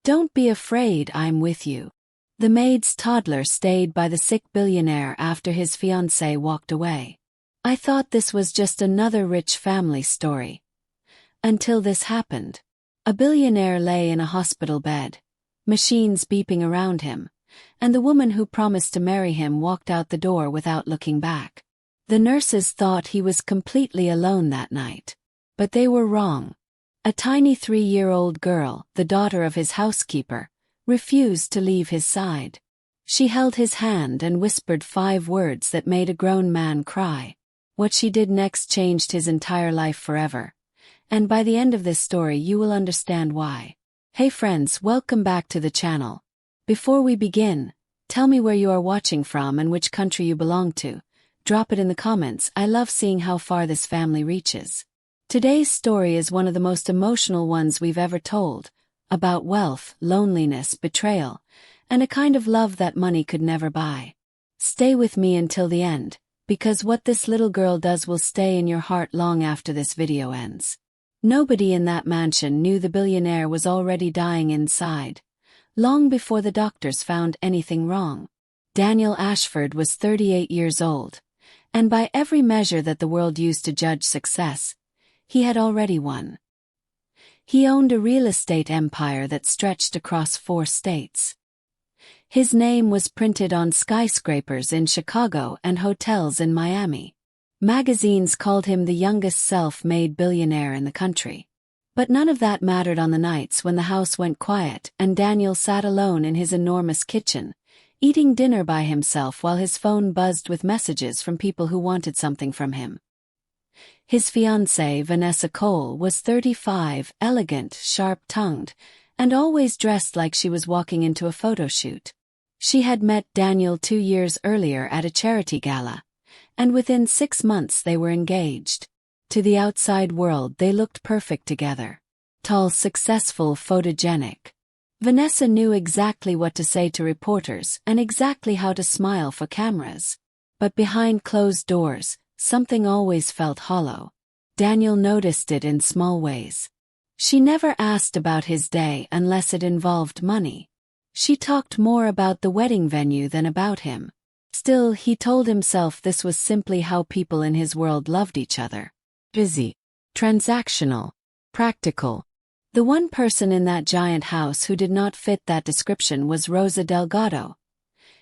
Don't be afraid, I'm with you. The maid's toddler stayed by the sick billionaire after his fiancée walked away. I thought this was just another rich family story. Until this happened. A billionaire lay in a hospital bed, machines beeping around him, and the woman who promised to marry him walked out the door without looking back. The nurses thought he was completely alone that night. But they were wrong. A tiny 3-year-old girl, the daughter of his housekeeper, refused to leave his side. She held his hand and whispered 5 words that made a grown man cry. What she did next changed his entire life forever. And by the end of this story you will understand why. Hey friends, welcome back to the channel. Before we begin, tell me where you are watching from and which country you belong to. Drop it in the comments. I love seeing how far this family reaches. Today's story is one of the most emotional ones we've ever told, about wealth, loneliness, betrayal, and a kind of love that money could never buy. Stay with me until the end, because what this little girl does will stay in your heart long after this video ends. Nobody in that mansion knew the billionaire was already dying inside, long before the doctors found anything wrong. Daniel Ashford was 38 years old, and by every measure that the world used to judge success, he had already won. He owned a real estate empire that stretched across 4 states. His name was printed on skyscrapers in Chicago and hotels in Miami. Magazines called him the youngest self-made billionaire in the country. But none of that mattered on the nights when the house went quiet and Daniel sat alone in his enormous kitchen, eating dinner by himself while his phone buzzed with messages from people who wanted something from him. His fiancée, Vanessa Cole, was 35, elegant, sharp-tongued, and always dressed like she was walking into a photo shoot. She had met Daniel 2 years earlier at a charity gala, and within 6 months they were engaged. To the outside world they looked perfect together. Tall, successful, photogenic. Vanessa knew exactly what to say to reporters and exactly how to smile for cameras. But behind closed doors, something always felt hollow. Daniel noticed it in small ways. She never asked about his day unless it involved money. She talked more about the wedding venue than about him. Still, he told himself this was simply how people in his world loved each other. Busy. Transactional. Practical. The one person in that giant house who did not fit that description was Rosa Delgado,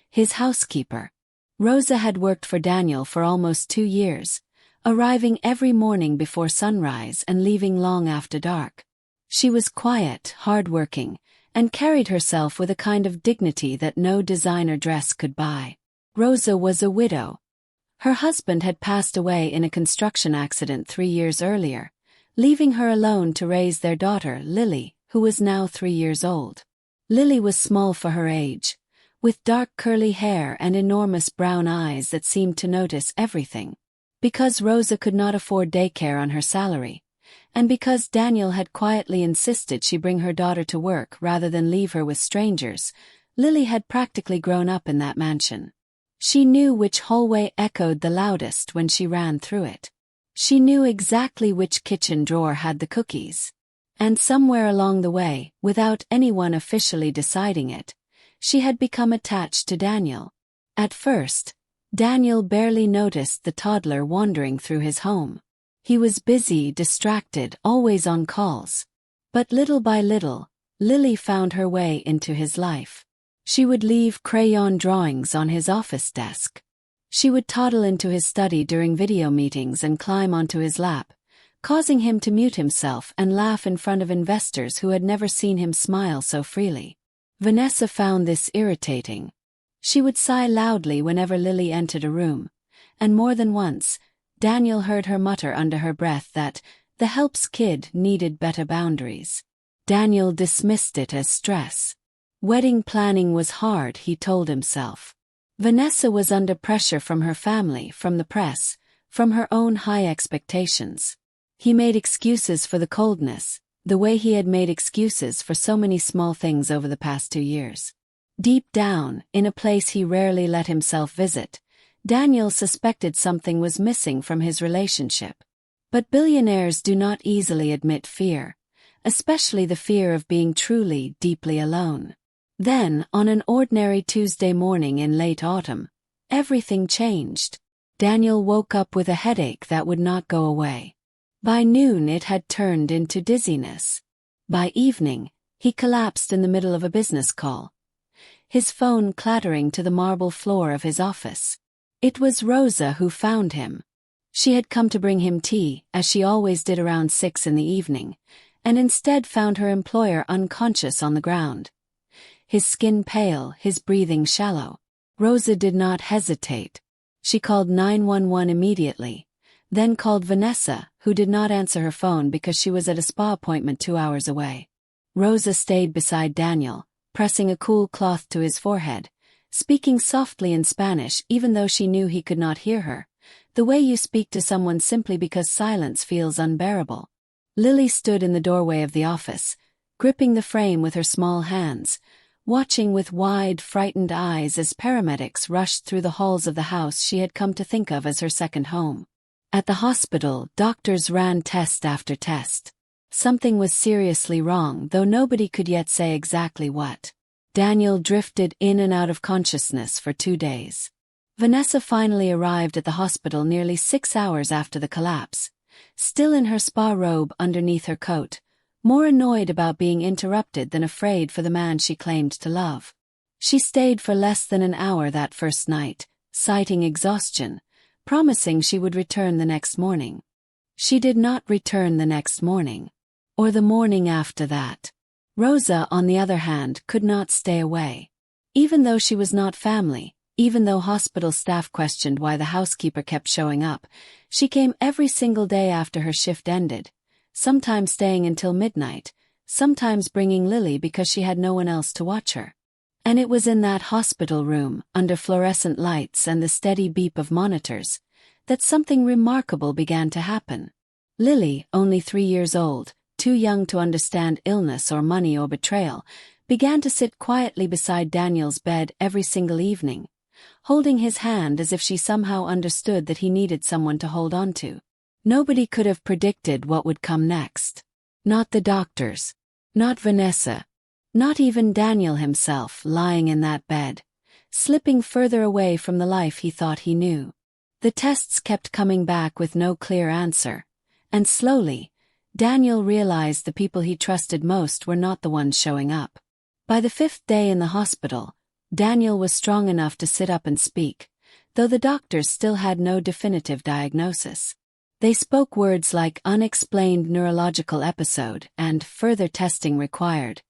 his housekeeper. Rosa had worked for Daniel for almost 2 years, arriving every morning before sunrise and leaving long after dark. She was quiet, hardworking, and carried herself with a kind of dignity that no designer dress could buy. Rosa was a widow. Her husband had passed away in a construction accident 3 years earlier, leaving her alone to raise their daughter, Lily, who was now 3 years old. Lily was small for her age, with dark curly hair and enormous brown eyes that seemed to notice everything. Because Rosa could not afford daycare on her salary, and because Daniel had quietly insisted she bring her daughter to work rather than leave her with strangers, Lily had practically grown up in that mansion. She knew which hallway echoed the loudest when she ran through it. She knew exactly which kitchen drawer had the cookies. And somewhere along the way, without anyone officially deciding it, she had become attached to Daniel. At first, Daniel barely noticed the toddler wandering through his home. He was busy, distracted, always on calls. But little by little, Lily found her way into his life. She would leave crayon drawings on his office desk. She would toddle into his study during video meetings and climb onto his lap, causing him to mute himself and laugh in front of investors who had never seen him smile so freely. Vanessa found this irritating. She would sigh loudly whenever Lily entered a room, and more than once, Daniel heard her mutter under her breath that the help's kid needed better boundaries. Daniel dismissed it as stress. Wedding planning was hard, he told himself. Vanessa was under pressure from her family, from the press, from her own high expectations. He made excuses for the coldness, the way he had made excuses for so many small things over the past 2 years. Deep down, in a place he rarely let himself visit, Daniel suspected something was missing from his relationship. But billionaires do not easily admit fear, especially the fear of being truly, deeply alone. Then, on an ordinary Tuesday morning in late autumn, everything changed. Daniel woke up with a headache that would not go away. By noon it had turned into dizziness. By evening, he collapsed in the middle of a business call, his phone clattering to the marble floor of his office. It was Rosa who found him. She had come to bring him tea, as she always did around 6 in the evening, and instead found her employer unconscious on the ground. His skin pale, his breathing shallow. Rosa did not hesitate. She called 911 immediately, then called Vanessa, who did not answer her phone because she was at a spa appointment 2 hours away. Rosa stayed beside Daniel, pressing a cool cloth to his forehead, speaking softly in Spanish even though she knew he could not hear her, the way you speak to someone simply because silence feels unbearable. Lily stood in the doorway of the office, gripping the frame with her small hands, watching with wide, frightened eyes as paramedics rushed through the halls of the house she had come to think of as her second home. At the hospital, doctors ran test after test. Something was seriously wrong, though nobody could yet say exactly what. Daniel drifted in and out of consciousness for 2 days. Vanessa finally arrived at the hospital nearly 6 hours after the collapse, still in her spa robe underneath her coat, more annoyed about being interrupted than afraid for the man she claimed to love. She stayed for less than an hour that first night, citing exhaustion, promising she would return the next morning. She did not return the next morning, or the morning after that. Rosa, on the other hand, could not stay away. Even though she was not family, even though hospital staff questioned why the housekeeper kept showing up, she came every single day after her shift ended, sometimes staying until midnight, sometimes bringing Lily because she had no one else to watch her. And it was in that hospital room, under fluorescent lights and the steady beep of monitors, that something remarkable began to happen. Lily, only 3 years old, too young to understand illness or money or betrayal, began to sit quietly beside Daniel's bed every single evening, holding his hand as if she somehow understood that he needed someone to hold on to. Nobody could have predicted what would come next. Not the doctors. Not Vanessa. Not even Daniel himself, lying in that bed, slipping further away from the life he thought he knew. The tests kept coming back with no clear answer, and slowly, Daniel realized the people he trusted most were not the ones showing up. By the 5th day in the hospital, Daniel was strong enough to sit up and speak, though the doctors still had no definitive diagnosis. They spoke words like unexplained neurological episode and further testing required,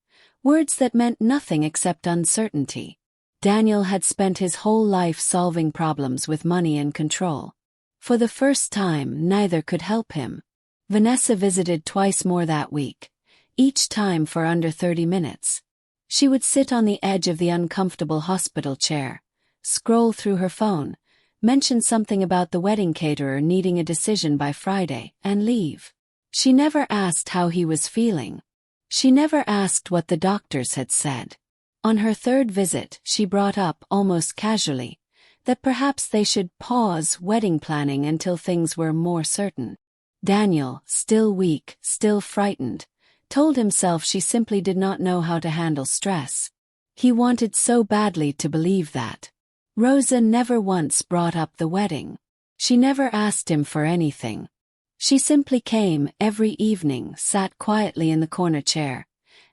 words that meant nothing except uncertainty. Daniel had spent his whole life solving problems with money and control. For the first time, neither could help him. Vanessa visited twice more that week, each time for under 30 minutes. She would sit on the edge of the uncomfortable hospital chair, scroll through her phone, mention something about the wedding caterer needing a decision by Friday, and leave. She never asked how he was feeling. She never asked what the doctors had said. On her 3rd visit, she brought up, almost casually, that perhaps they should pause wedding planning until things were more certain. Daniel, still weak, still frightened, told himself she simply did not know how to handle stress. He wanted so badly to believe that. Rosa never once brought up the wedding. She never asked him for anything. She simply came every evening, sat quietly in the corner chair,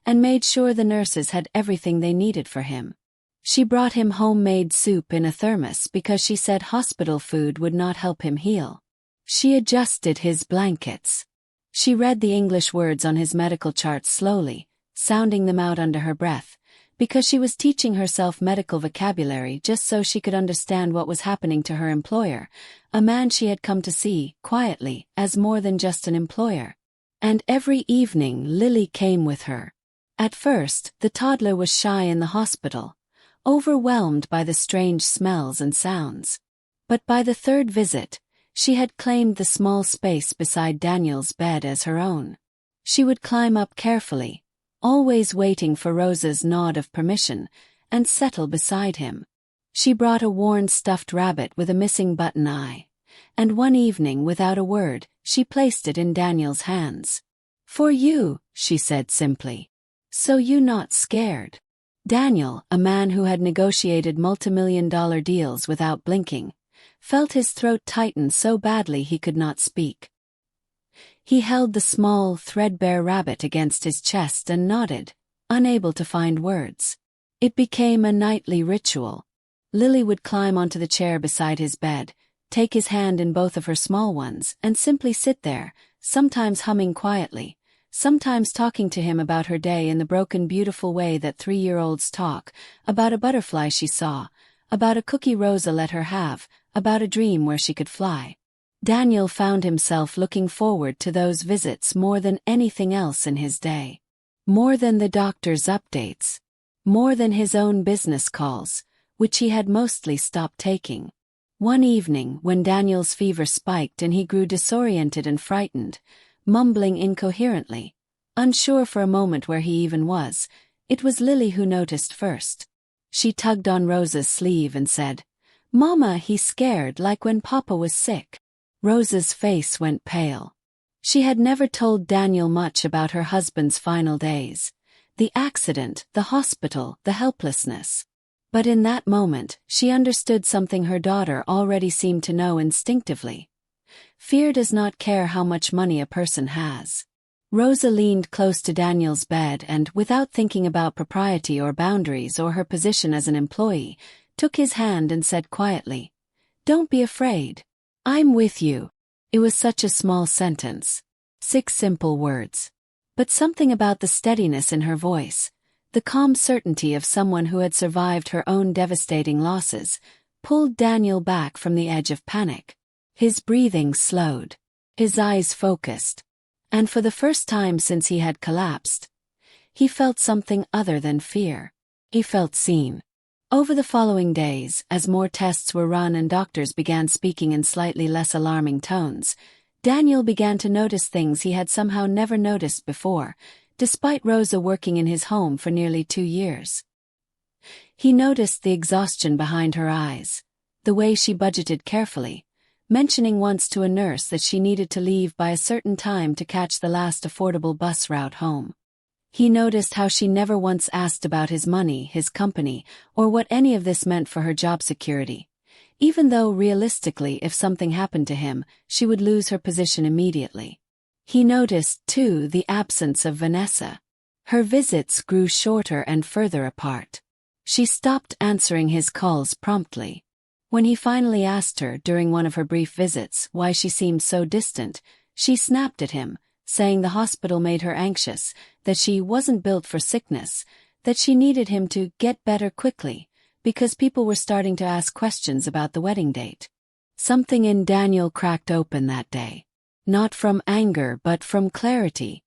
and made sure the nurses had everything they needed for him. She brought him homemade soup in a thermos because she said hospital food would not help him heal. She adjusted his blankets. She read the English words on his medical charts slowly, sounding them out under her breath, because she was teaching herself medical vocabulary just so she could understand what was happening to her employer, a man she had come to see, quietly, as more than just an employer. And every evening Lily came with her. At first, the toddler was shy in the hospital, overwhelmed by the strange smells and sounds. But by the 3rd visit, she had claimed the small space beside Daniel's bed as her own. She would climb up carefully, always waiting for Rosa's nod of permission, and settle beside him. She brought a worn stuffed rabbit with a missing button eye, and one evening, without a word, she placed it in Daniel's hands. For you, she said simply. So you not scared? Daniel, a man who had negotiated multimillion-dollar deals without blinking, felt his throat tighten so badly he could not speak. He held the small, threadbare rabbit against his chest and nodded, unable to find words. It became a nightly ritual. Lily would climb onto the chair beside his bed, take his hand in both of her small ones, and simply sit there, sometimes humming quietly, sometimes talking to him about her day in the broken, beautiful way that 3-year-olds talk, about a butterfly she saw, about a cookie Rosa let her have, about a dream where she could fly. Daniel found himself looking forward to those visits more than anything else in his day. More than the doctor's updates. More than his own business calls, which he had mostly stopped taking. One evening, when Daniel's fever spiked and he grew disoriented and frightened, mumbling incoherently, unsure for a moment where he even was, it was Lily who noticed first. She tugged on Rosa's sleeve and said, "Mama, he's scared like when Papa was sick." Rosa's face went pale. She had never told Daniel much about her husband's final days. The accident, the hospital, the helplessness. But in that moment, she understood something her daughter already seemed to know instinctively. Fear does not care how much money a person has. Rosa leaned close to Daniel's bed and, without thinking about propriety or boundaries or her position as an employee, took his hand and said quietly, "Don't be afraid. I'm with you." It was such a small sentence. 6 simple words. But something about the steadiness in her voice, the calm certainty of someone who had survived her own devastating losses, pulled Daniel back from the edge of panic. His breathing slowed. His eyes focused. And for the first time since he had collapsed, he felt something other than fear. He felt seen. Over the following days, as more tests were run and doctors began speaking in slightly less alarming tones, Daniel began to notice things he had somehow never noticed before, despite Rosa working in his home for nearly 2 years. He noticed the exhaustion behind her eyes, the way she budgeted carefully, mentioning once to a nurse that she needed to leave by a certain time to catch the last affordable bus route home. He noticed how she never once asked about his money, his company, or what any of this meant for her job security, even though realistically if something happened to him, she would lose her position immediately. He noticed, too, the absence of Vanessa. Her visits grew shorter and further apart. She stopped answering his calls promptly. When he finally asked her during one of her brief visits why she seemed so distant, she snapped at him, saying the hospital made her anxious, that she wasn't built for sickness, that she needed him to get better quickly, because people were starting to ask questions about the wedding date. Something in Daniel cracked open that day. Not from anger but from clarity.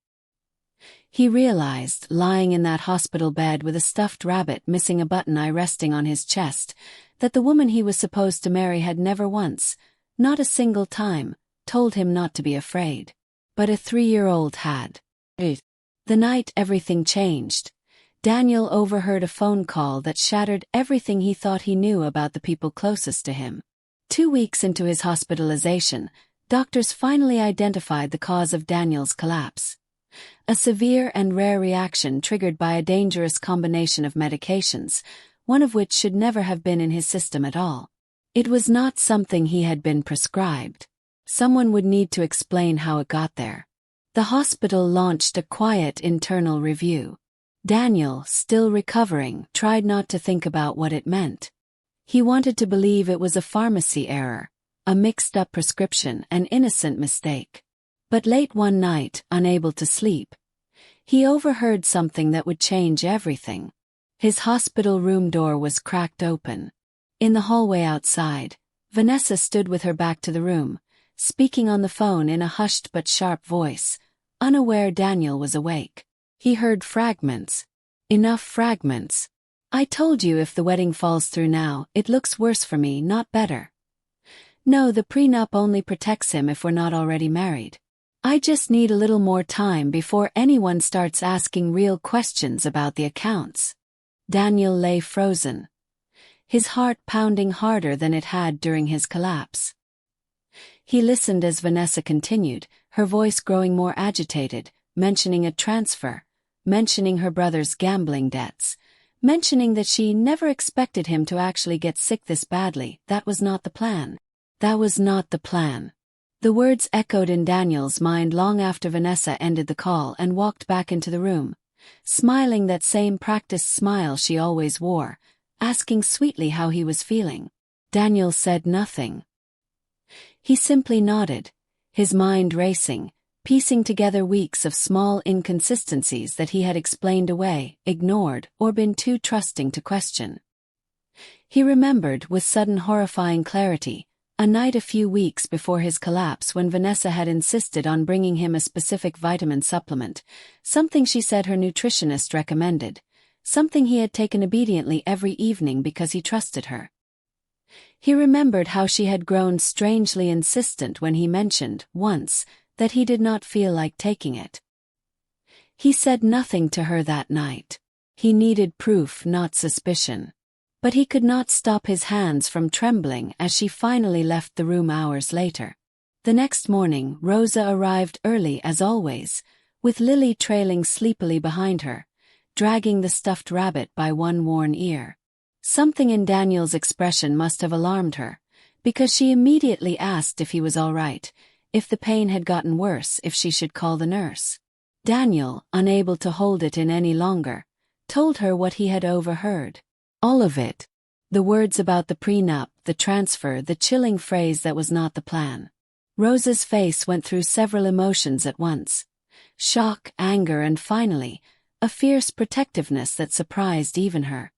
He realized, lying in that hospital bed with a stuffed rabbit missing a button eye resting on his chest, that the woman he was supposed to marry had never once, not a single time, told him not to be afraid. But a 3-year-old had. The night everything changed, Daniel overheard a phone call that shattered everything he thought he knew about the people closest to him. 2 weeks into his hospitalization, doctors finally identified the cause of Daniel's collapse. A severe and rare reaction triggered by a dangerous combination of medications, one of which should never have been in his system at all. It was not something he had been prescribed. Someone would need to explain how it got there. The hospital launched a quiet internal review. Daniel, still recovering, tried not to think about what it meant. He wanted to believe it was a pharmacy error, a mixed-up prescription, an innocent mistake. But late one night, unable to sleep, he overheard something that would change everything. His hospital room door was cracked open. In the hallway outside, Vanessa stood with her back to the room, speaking on the phone in a hushed but sharp voice, unaware Daniel was awake. He heard fragments. Enough fragments. "I told you if the wedding falls through now, it looks worse for me, not better. No, the prenup only protects him if we're not already married. I just need a little more time before anyone starts asking real questions about the accounts." Daniel lay frozen, his heart pounding harder than it had during his collapse. He listened as Vanessa continued, her voice growing more agitated, mentioning a transfer, mentioning her brother's gambling debts, mentioning that she never expected him to actually get sick this badly. That was not the plan. That was not the plan. The words echoed in Daniel's mind long after Vanessa ended the call and walked back into the room, smiling that same practiced smile she always wore, asking sweetly how he was feeling. Daniel said nothing. He simply nodded, his mind racing, piecing together weeks of small inconsistencies that he had explained away, ignored, or been too trusting to question. He remembered with sudden horrifying clarity a night a few weeks before his collapse when Vanessa had insisted on bringing him a specific vitamin supplement, something she said her nutritionist recommended, something he had taken obediently every evening because he trusted her. He remembered how she had grown strangely insistent when he mentioned, once, that he did not feel like taking it. He said nothing to her that night. He needed proof, not suspicion. But he could not stop his hands from trembling as she finally left the room hours later. The next morning, Rosa arrived early as always, with Lily trailing sleepily behind her, dragging the stuffed rabbit by one worn ear. Something in Daniel's expression must have alarmed her, because she immediately asked if he was all right, if the pain had gotten worse, if she should call the nurse. Daniel, unable to hold it in any longer, told her what he had overheard. All of it. The words about the prenup, the transfer, the chilling phrase that was not the plan. Rosa's face went through several emotions at once. Shock, anger, and finally, a fierce protectiveness that surprised even her.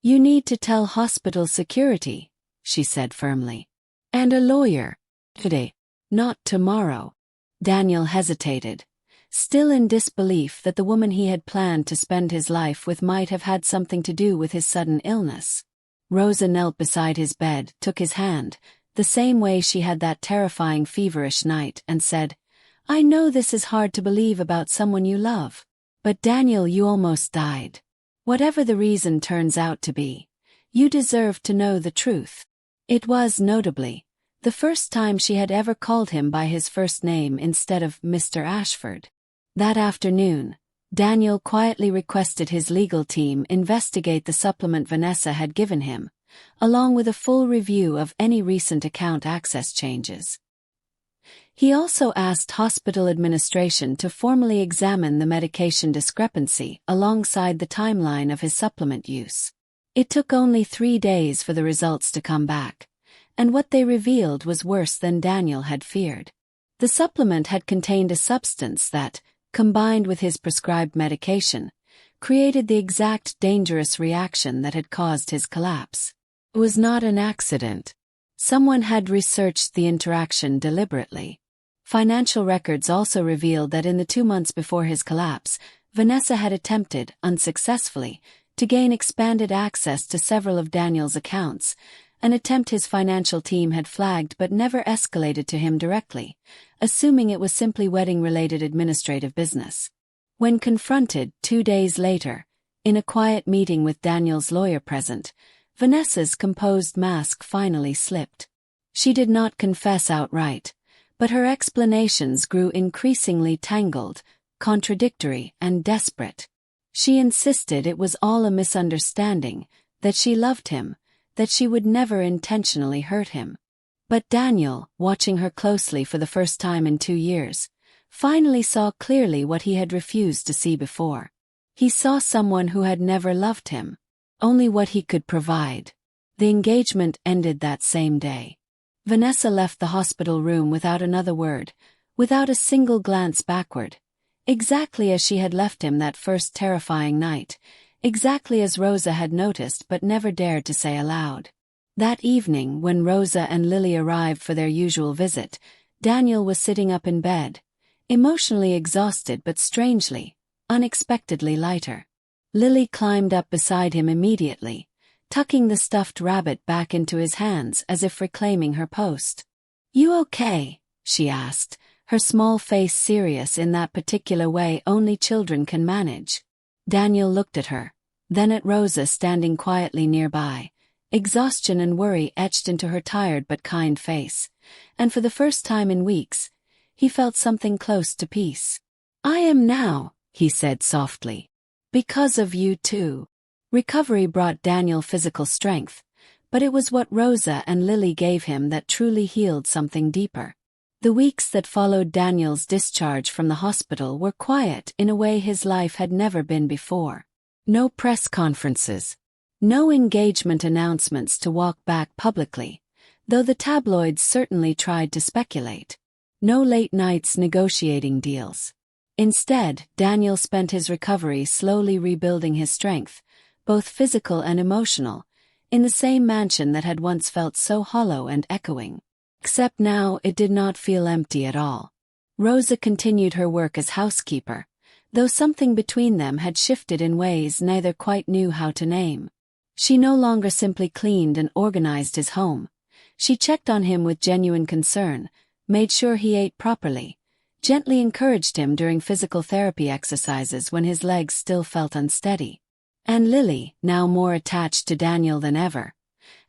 "You need to tell hospital security," she said firmly. "And a lawyer. Today. Not tomorrow." Daniel hesitated, still in disbelief that the woman he had planned to spend his life with might have had something to do with his sudden illness. Rosa knelt beside his bed, took his hand, the same way she had that terrifying feverish night, and said, "I know this is hard to believe about someone you love. But Daniel, you almost died. Whatever the reason turns out to be, you deserve to know the truth." It was, notably, the first time she had ever called him by his first name instead of Mr. Ashford. That afternoon, Daniel quietly requested his legal team investigate the supplement Vanessa had given him, along with a full review of any recent account access changes. He also asked hospital administration to formally examine the medication discrepancy alongside the timeline of his supplement use. It took only 3 days for the results to come back, and what they revealed was worse than Daniel had feared. The supplement had contained a substance that, combined with his prescribed medication, created the exact dangerous reaction that had caused his collapse. It was not an accident. Someone had researched the interaction deliberately. Financial records also revealed that in the 2 months before his collapse, Vanessa had attempted, unsuccessfully, to gain expanded access to several of Daniel's accounts, an attempt his financial team had flagged but never escalated to him directly, assuming it was simply wedding-related administrative business. When confronted 2 days later, in a quiet meeting with Daniel's lawyer present, Vanessa's composed mask finally slipped. She did not confess outright, but her explanations grew increasingly tangled, contradictory, and desperate. She insisted it was all a misunderstanding, that she loved him, that she would never intentionally hurt him. But Daniel, watching her closely for the first time in 2 years, finally saw clearly what he had refused to see before. He saw someone who had never loved him, only what he could provide. The engagement ended that same day. Vanessa left the hospital room without another word, without a single glance backward, exactly as she had left him that first terrifying night, exactly as Rosa had noticed but never dared to say aloud. That evening, when Rosa and Lily arrived for their usual visit, Daniel was sitting up in bed, emotionally exhausted but strangely, unexpectedly lighter. Lily climbed up beside him immediately, tucking the stuffed rabbit back into his hands as if reclaiming her post. "You okay?" she asked, her small face serious in that particular way only children can manage. Daniel looked at her, then at Rosa standing quietly nearby, exhaustion and worry etched into her tired but kind face, and for the first time in weeks, he felt something close to peace. "I am now," he said softly. "Because of you too." Recovery brought Daniel physical strength, but it was what Rosa and Lily gave him that truly healed something deeper. The weeks that followed Daniel's discharge from the hospital were quiet in a way his life had never been before. No press conferences. No engagement announcements to walk back publicly, though the tabloids certainly tried to speculate. No late nights negotiating deals. Instead, Daniel spent his recovery slowly rebuilding his strength, both physical and emotional, in the same mansion that had once felt so hollow and echoing. Except now it did not feel empty at all. Rosa continued her work as housekeeper, though something between them had shifted in ways neither quite knew how to name. She no longer simply cleaned and organized his home. She checked on him with genuine concern, made sure he ate properly, gently encouraged him during physical therapy exercises when his legs still felt unsteady. And Lily, now more attached to Daniel than ever,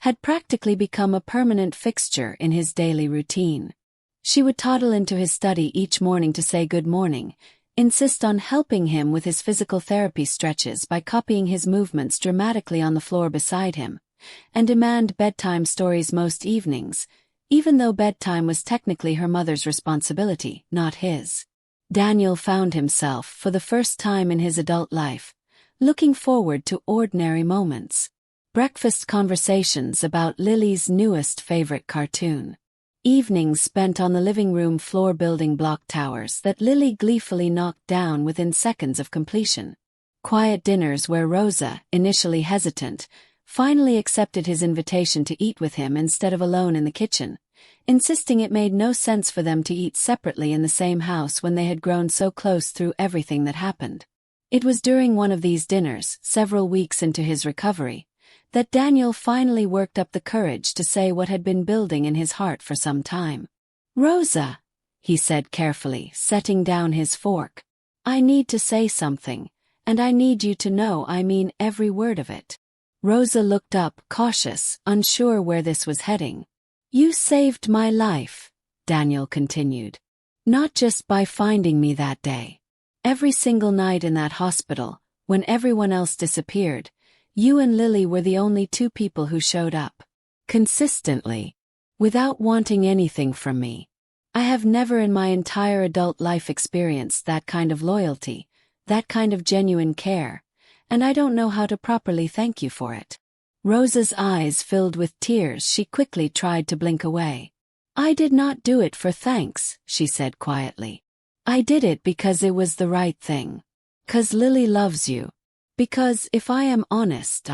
had practically become a permanent fixture in his daily routine. She would toddle into his study each morning to say good morning, insist on helping him with his physical therapy stretches by copying his movements dramatically on the floor beside him, and demand bedtime stories most evenings, even though bedtime was technically her mother's responsibility, not his. Daniel found himself, for the first time in his adult life, looking forward to ordinary moments. Breakfast conversations about Lily's newest favorite cartoon. Evenings spent on the living room floor building block towers that Lily gleefully knocked down within seconds of completion. Quiet dinners where Rosa, initially hesitant, finally accepted his invitation to eat with him instead of alone in the kitchen, insisting it made no sense for them to eat separately in the same house when they had grown so close through everything that happened. It was during one of these dinners, several weeks into his recovery, that Daniel finally worked up the courage to say what had been building in his heart for some time. "Rosa," he said carefully, setting down his fork, "I need to say something, and I need you to know I mean every word of it." Rosa looked up, cautious, unsure where this was heading. "You saved my life," Daniel continued. "Not just by finding me that day. Every single night in that hospital, when everyone else disappeared, you and Lily were the only two people who showed up. Consistently. Without wanting anything from me. I have never in my entire adult life experienced that kind of loyalty, that kind of genuine care, and I don't know how to properly thank you for it." Rosa's eyes filled with tears. She quickly tried to blink away. "I did not do it for thanks," she said quietly. "I did it because it was the right thing. 'Cause Lily loves you. Because, if I am honest,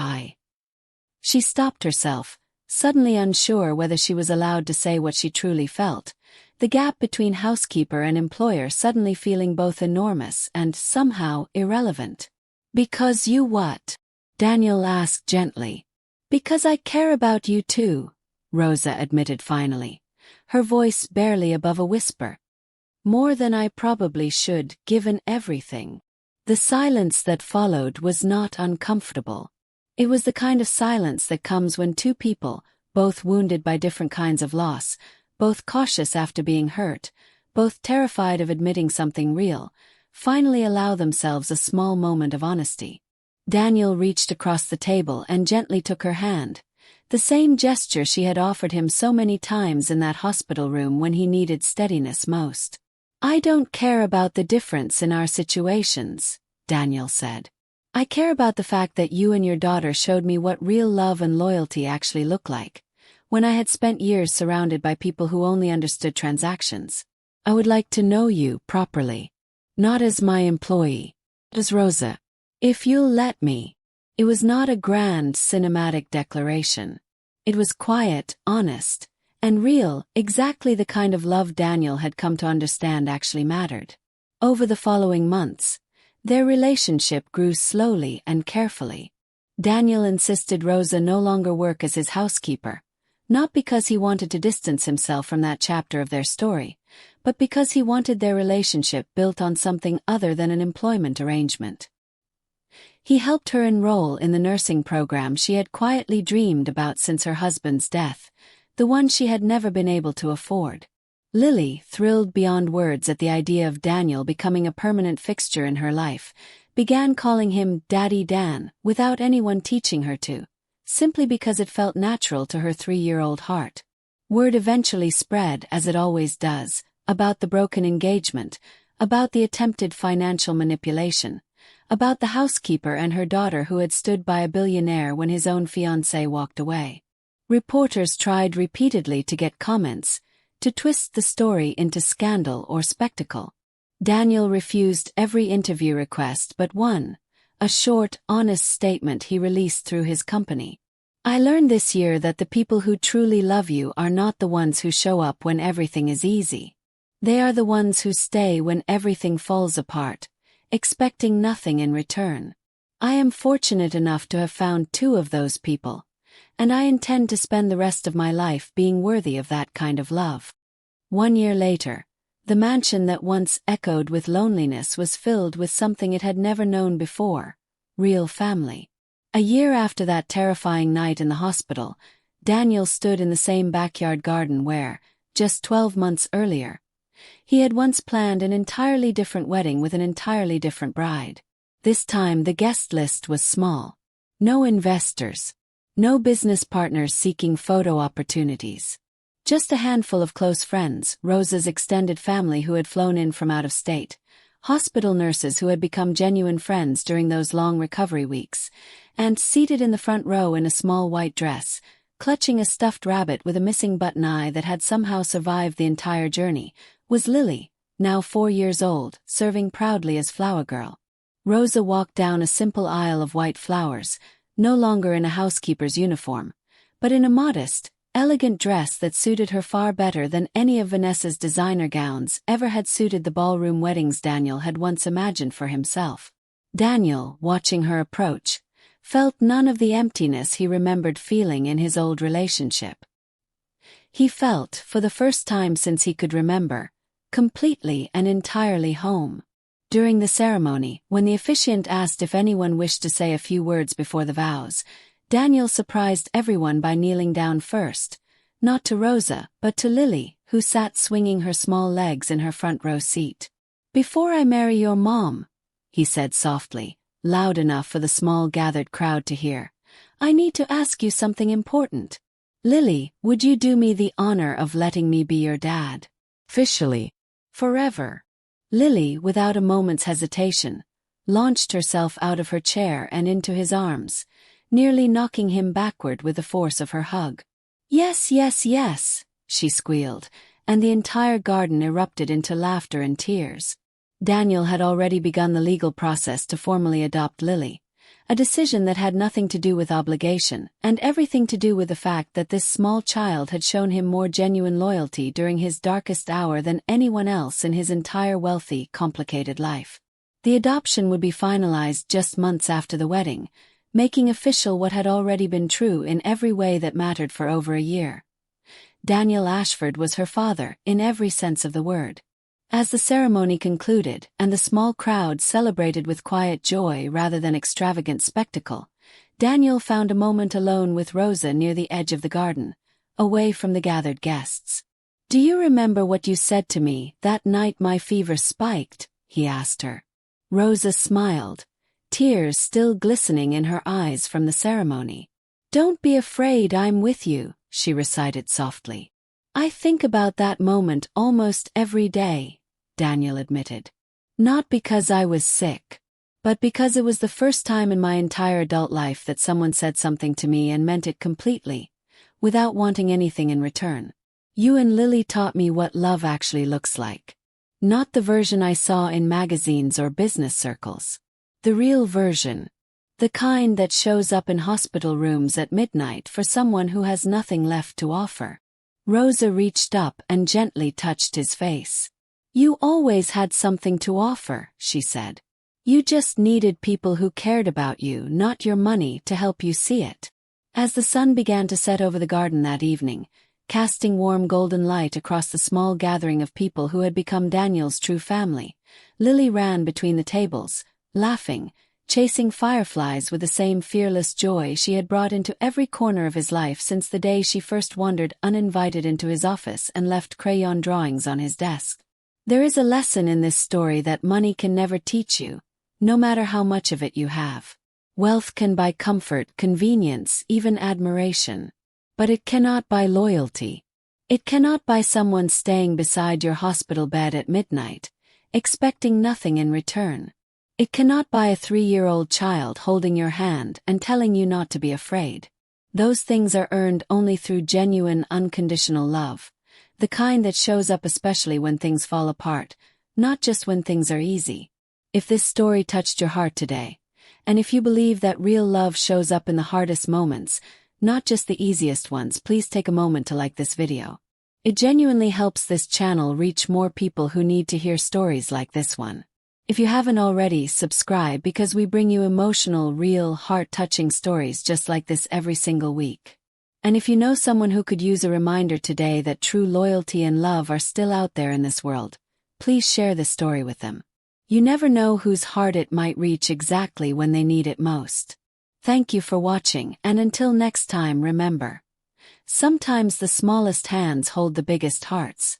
She stopped herself, suddenly unsure whether she was allowed to say what she truly felt, the gap between housekeeper and employer suddenly feeling both enormous and, somehow, irrelevant. "Because you what?" Daniel asked gently. "Because I care about you too," Rosa admitted finally, her voice barely above a whisper. "More than I probably should, given everything." The silence that followed was not uncomfortable. It was the kind of silence that comes when two people, both wounded by different kinds of loss, both cautious after being hurt, both terrified of admitting something real, finally allow themselves a small moment of honesty. Daniel reached across the table and gently took her hand, the same gesture she had offered him so many times in that hospital room when he needed steadiness most. "I don't care about the difference in our situations," Daniel said. "I care about the fact that you and your daughter showed me what real love and loyalty actually look like, when I had spent years surrounded by people who only understood transactions. I would like to know you properly. Not as my employee. As Rosa. If you'll let me." It was not a grand, cinematic declaration. It was quiet, honest, and real, exactly the kind of love Daniel had come to understand actually mattered. Over the following months, their relationship grew slowly and carefully. Daniel insisted Rosa no longer work as his housekeeper, not because he wanted to distance himself from that chapter of their story, but because he wanted their relationship built on something other than an employment arrangement. He helped her enroll in the nursing program she had quietly dreamed about since her husband's death, the one she had never been able to afford. Lily, thrilled beyond words at the idea of Daniel becoming a permanent fixture in her life, began calling him Daddy Dan without anyone teaching her to, simply because it felt natural to her 3-year-old heart. Word eventually spread, as it always does, about the broken engagement, about the attempted financial manipulation, about the housekeeper and her daughter who had stood by a billionaire when his own fiancé walked away. Reporters tried repeatedly to get comments, to twist the story into scandal or spectacle. Daniel refused every interview request but one, a short, honest statement he released through his company. "I learned this year that the people who truly love you are not the ones who show up when everything is easy. They are the ones who stay when everything falls apart, expecting nothing in return. I am fortunate enough to have found 2 of those people, and I intend to spend the rest of my life being worthy of that kind of love." 1 year later, the mansion that once echoed with loneliness was filled with something it had never known before: real family. A year after that terrifying night in the hospital, Daniel stood in the same backyard garden where, just 12 months earlier, he had once planned an entirely different wedding with an entirely different bride. This time the guest list was small. No investors. No business partners seeking photo opportunities. Just a handful of close friends, Rosa's extended family who had flown in from out of state, hospital nurses who had become genuine friends during those long recovery weeks, and seated in the front row in a small white dress, clutching a stuffed rabbit with a missing button eye that had somehow survived the entire journey, was Lily, now 4 years old, serving proudly as flower girl. Rosa walked down a simple aisle of white flowers, no longer in a housekeeper's uniform, but in a modest, elegant dress that suited her far better than any of Vanessa's designer gowns ever had suited the ballroom weddings Daniel had once imagined for himself. Daniel, watching her approach, felt none of the emptiness he remembered feeling in his old relationship. He felt, for the first time since he could remember, completely and entirely home. During the ceremony, when the officiant asked if anyone wished to say a few words before the vows, Daniel surprised everyone by kneeling down first, not to Rosa, but to Lily, who sat swinging her small legs in her front row seat. "Before I marry your mom," he said softly, loud enough for the small gathered crowd to hear, "I need to ask you something important. Lily, would you do me the honor of letting me be your dad? Officially. Forever." Lily, without a moment's hesitation, launched herself out of her chair and into his arms, nearly knocking him backward with the force of her hug. "Yes, yes, yes," she squealed, and the entire garden erupted into laughter and tears. Daniel had already begun the legal process to formally adopt Lily, a decision that had nothing to do with obligation, and everything to do with the fact that this small child had shown him more genuine loyalty during his darkest hour than anyone else in his entire wealthy, complicated life. The adoption would be finalized just months after the wedding, making official what had already been true in every way that mattered for over a year. Daniel Ashford was her father, in every sense of the word. As the ceremony concluded, and the small crowd celebrated with quiet joy rather than extravagant spectacle, Daniel found a moment alone with Rosa near the edge of the garden, away from the gathered guests. "Do you remember what you said to me that night my fever spiked?" he asked her. Rosa smiled, tears still glistening in her eyes from the ceremony. "Don't be afraid, I'm with you," she recited softly. "I think about that moment almost every day," Daniel admitted. "Not because I was sick, but because it was the first time in my entire adult life that someone said something to me and meant it completely, without wanting anything in return. You and Lily taught me what love actually looks like. Not the version I saw in magazines or business circles. The real version. The kind that shows up in hospital rooms at midnight for someone who has nothing left to offer." Rosa reached up and gently touched his face. "You always had something to offer," she said. "You just needed people who cared about you, not your money, to help you see it." As the sun began to set over the garden that evening, casting warm golden light across the small gathering of people who had become Daniel's true family, Lily ran between the tables, laughing, chasing fireflies with the same fearless joy she had brought into every corner of his life since the day she first wandered uninvited into his office and left crayon drawings on his desk. There is a lesson in this story that money can never teach you, no matter how much of it you have. Wealth can buy comfort, convenience, even admiration. But it cannot buy loyalty. It cannot buy someone staying beside your hospital bed at midnight, expecting nothing in return. It cannot buy a 3-year-old child holding your hand and telling you not to be afraid. Those things are earned only through genuine, unconditional love, the kind that shows up especially when things fall apart, not just when things are easy. If this story touched your heart today, and if you believe that real love shows up in the hardest moments, not just the easiest ones, please take a moment to like this video. It genuinely helps this channel reach more people who need to hear stories like this one. If you haven't already, subscribe because we bring you emotional, real, heart-touching stories just like this every single week. And if you know someone who could use a reminder today that true loyalty and love are still out there in this world, please share this story with them. You never know whose heart it might reach exactly when they need it most. Thank you for watching, and until next time, remember, sometimes the smallest hands hold the biggest hearts.